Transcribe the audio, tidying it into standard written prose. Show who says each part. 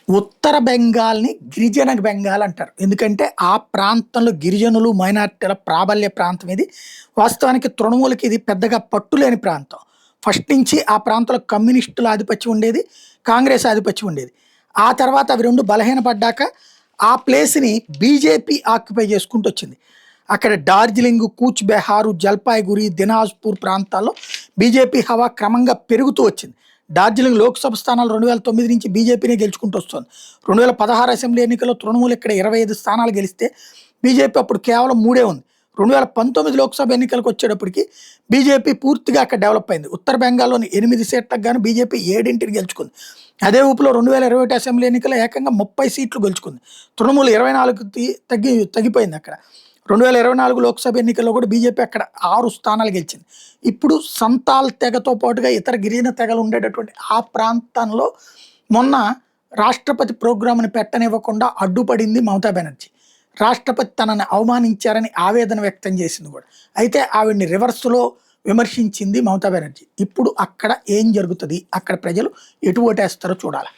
Speaker 1: ఉత్తర బెంగాల్‌ని గిరిజన బెంగాల్ అంటారు. ఎందుకంటే ఆ ప్రాంతంలో గిరిజనులు, మైనారిటీల ప్రాబల్య ప్రాంతం ఇది. వాస్తవానికి తృణమూల్‌కి ఇది పెద్దగా పట్టులేని ప్రాంతం. ఫస్ట్ నుంచి ఆ ప్రాంతంలో కమ్యూనిస్టుల ఆధిపత్యం ఉండేది. కాంగ్రెస్ ఆధిపత్యం ఉండేది. ఆ తర్వాత అవి 2 బలహీనపడ్డాక ఆ ప్లేస్‌ని బీజేపీ ఆక్యుపై చేసుకుంటొచ్చింది. అక్కడ డార్జిలింగ్, కూచ్ బెహార్, జల్పాయిగురి, దినాజ్‌పూర్ ప్రాంతాల్లో బీజేపీ హవా క్రమంగా పెరుగుతూ వచ్చింది. డార్జిలింగ్ లోక్సభ స్థానాలు 2009 నుంచి బీజేపీనే గెలుచుకుంటూ వస్తోంది. 2016 అసెంబ్లీ ఎన్నికల్లో తృణమూల్ ఇక్కడ 25 స్థానాలు గెలిస్తే బీజేపీ అప్పుడు కేవలం 3 ఉంది. 2019 లోక్సభ ఎన్నికలకు వచ్చేటప్పటికి బీజేపీ పూర్తిగా అక్కడ డెవలప్ అయింది. ఉత్తర బెంగాల్‌లోని 8 సీట్లకు గాను బీజేపీ 7 గెలుచుకుంది. అదే ఊపులో 2021 అసెంబ్లీ ఎన్నికల్లో ఏకంగా 30 సీట్లు గెలుచుకుంది. తృణమూల్ 24కి తగ్గిపోయింది అక్కడ. 2024 లోక్సభ ఎన్నికల్లో కూడా బీజేపీ అక్కడ 6 స్థానాలు గెలిచింది. ఇప్పుడు సంతాల్ తెగతో పాటుగా ఇతర గిరిజన తెగలు ఉండేటటువంటి ఆ ప్రాంతంలో మొన్న రాష్ట్రపతి ప్రోగ్రామ్‌ని పెట్టనివ్వకుండా అడ్డుపడింది మమతా బెనర్జీ. రాష్ట్రపతి తనని అవమానించారని ఆవేదన వ్యక్తం చేసింది కూడా. అయితే ఆవిడని రివర్స్‌లో విమర్శించింది మమతా బెనర్జీ. ఇప్పుడు అక్కడ ఏం జరుగుతది? అక్కడ ప్రజలు ఎటు ఓటేస్తారో చూడాలి.